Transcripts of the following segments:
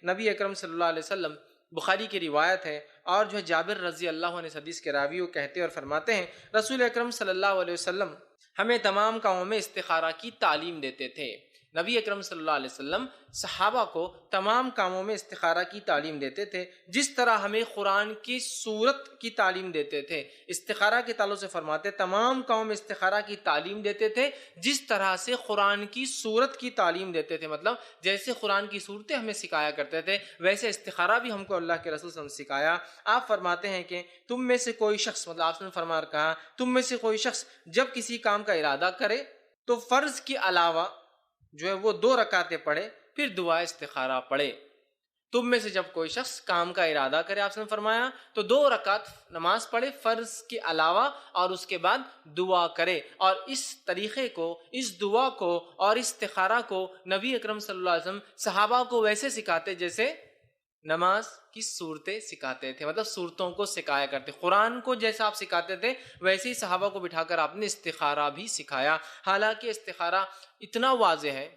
نبی اکرم صلی اللہ علیہ وسلم، بخاری کی روایت ہے، اور جو ہے جابر رضی اللہ عنہ اس حدیث کے راوی وہ کہتے اور فرماتے ہیں رسول اکرم صلی اللہ علیہ وسلم ہمیں تمام کاموں میں استخارہ کی تعلیم دیتے تھے۔ نبی اکرم صلی اللہ علیہ وسلم صحابہ کو تمام کاموں میں استخارہ کی تعلیم دیتے تھے، جس طرح ہمیں قرآن کی سورت کی تعلیم دیتے تھے۔ استخارہ کے تعلق سے فرماتے تمام کاموں میں استخارہ کی تعلیم دیتے تھے جس طرح سے قرآن کی سورت کی تعلیم دیتے تھے، مطلب جیسے قرآن کی صورتیں ہمیں سکھایا کرتے تھے ویسے استخارہ بھی ہم کو اللہ کے رسول صلی اللہ علیہ وسلم نے سکھایا۔ آپ فرماتے ہیں کہ تم میں سے کوئی شخص، مطلب آپ نے فرما کہا تم میں سے کوئی شخص جب کسی کام کا ارادہ کرے تو فرض کے علاوہ جو ہے وہ 2 رکعتیں پڑھے، پھر دعا استخارہ پڑھے۔ تم میں سے جب کوئی شخص کام کا ارادہ کرے، آپ نے فرمایا تو 2 رکعت نماز پڑھے فرض کے علاوہ، اور اس کے بعد دعا کرے۔ اور اس طریقے کو، اس دعا کو اور استخارہ کو نبی اکرم صلی اللہ علیہ وسلم صحابہ کو ویسے سکھاتے جیسے نماز کی صورتیں سکھاتے تھے، مطلب صورتوں کو سکھایا کرتے۔ قرآن کو جیسا آپ سکھاتے تھے ویسے ہی صحابہ کو بٹھا کر آپ نے استخارہ بھی سکھایا۔ حالانکہ استخارہ اتنا واضح ہے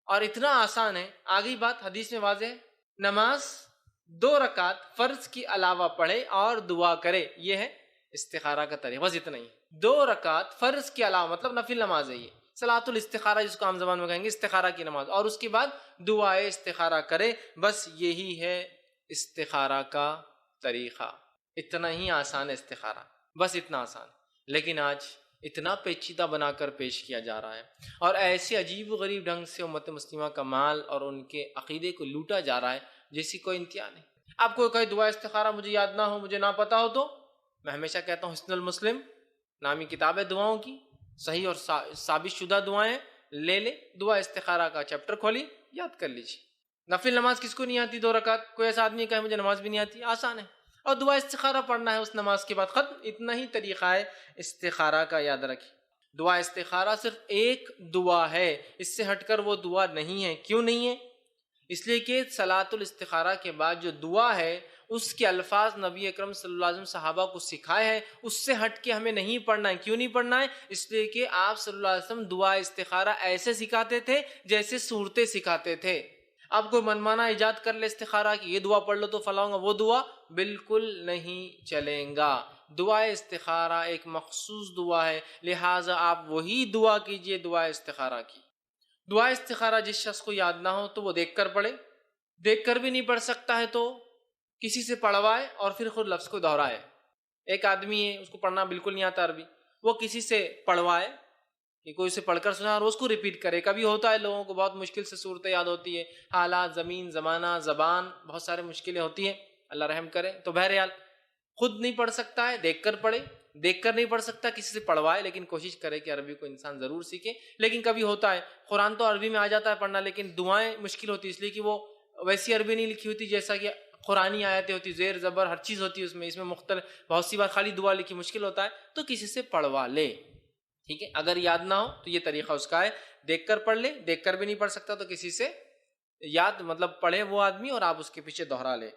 اور اتنا آسان ہے، آگئی بات حدیث میں واضح ہے، نماز 2 رکعت فرض کے علاوہ پڑھے اور دعا کرے، یہ ہے استخارہ کا طریقہ، بس اتنا ہی۔ 2 رکعت فرض کے علاوہ، مطلب نفل نماز ہے، یہ صلاۃ الاستخارہ جس کو عام زبان میں کہیں گے، استخارہ کی نماز، اور اس کے بعد دعائے استخارہ کرے، بس یہی ہے استخارہ کا طریقہ۔ اتنا ہی آسان ہے استخارہ، بس اتنا آسان۔ لیکن آج اتنا پیچیدہ بنا کر پیش کیا جا رہا ہے اور ایسے عجیب و غریب ڈھنگ سے امت مسلمہ کا مال اور ان کے عقیدے کو لوٹا جا رہا ہے جیسی کوئی انتہا نہیں۔ آپ کو کہیں دعا استخارہ مجھے یاد نہ ہو، مجھے نہ پتا ہو، تو میں ہمیشہ کہتا ہوں حسن المسلم نامی کتاب ہے دعاؤں کی، صحیح اور ثابت شدہ دعائیں لے لے، دعا استخارہ کا چیپٹر کھولی، یاد کر لیجیے۔ نفل نماز کس کو نہیں آتی 2 رکعت؟ کوئی ایسا آدمی کہے مجھے نماز بھی نہیں آتی، آسان ہے، اور دعا استخارہ پڑھنا ہے اس نماز کے بعد، ختم۔ اتنا ہی طریقہ ہے استخارہ کا، یاد رکھیں۔ دعا استخارہ صرف ایک دعا ہے، اس سے ہٹ کر وہ دعا نہیں ہے۔ کیوں نہیں ہے؟ اس لیے کہ صلاۃ الاستخارہ کے بعد جو دعا ہے اس کے الفاظ نبی اکرم صلی اللہ علیہ وسلم صحابہ کو سکھائے ہیں، اس سے ہٹ کے ہمیں نہیں پڑھنا ہے۔ کیوں نہیں پڑھنا ہے؟ اس لیے کہ آپ صلی اللہ علیہ وسلم دعا استخارہ ایسے سکھاتے تھے جیسے صورتیں سکھاتے تھے۔ اب کوئی منمانا ایجاد کر لے استخارہ کی، یہ دعا پڑھ لو تو فلاں ہوگا، وہ دعا بالکل نہیں چلیں گا۔ دعا استخارہ ایک مخصوص دعا ہے، لہٰذا آپ وہی دعا کیجئے دعا استخارہ کی۔ دعا استخارہ جس شخص کو یاد نہ ہو تو وہ دیکھ کر پڑھے، دیکھ کر بھی نہیں پڑھ سکتا ہے تو کسی سے پڑھوائے اور پھر خود لفظ کو دہرائے۔ ایک آدمی ہے اس کو پڑھنا بالکل نہیں آتا عربی، وہ کسی سے پڑھوائے کہ کوئی اسے پڑھ کر سنا اور اس کو ریپیٹ کرے۔ کبھی ہوتا ہے لوگوں کو بہت مشکل سے صورتیں یاد ہوتی ہے، حالات، زمین، زمانہ، زبان، بہت سارے مشکلیں ہوتی ہیں، اللہ رحم کرے۔ تو بہرحال خود نہیں پڑھ سکتا ہے، دیکھ کر پڑھے، دیکھ کر نہیں پڑھ سکتا کسی سے پڑھوائے، لیکن کوشش کرے کہ عربی کو انسان ضرور سیکھے۔ لیکن کبھی ہوتا ہے قرآن تو عربی میں آ جاتا ہے پڑھنا، لیکن دعائیں مشکل ہوتی ہے، اس لیے کہ وہ ویسی عربی نہیں لکھی ہوتی جیسا کہ قرآنی آیتیں ہوتی، زیر زبر ہر چیز ہوتی ہے اس میں مختلف، بہت سی بار خالی دعا لکھی مشکل ہوتا ہے، تو کسی سے پڑھوا لے، ٹھیک ہے۔ اگر یاد نہ ہو تو یہ طریقہ اس کا ہے، دیکھ کر پڑھ لے، دیکھ کر بھی نہیں پڑھ سکتا تو کسی سے یاد، مطلب پڑھے وہ آدمی اور آپ اس کے پیچھے دہرا لے۔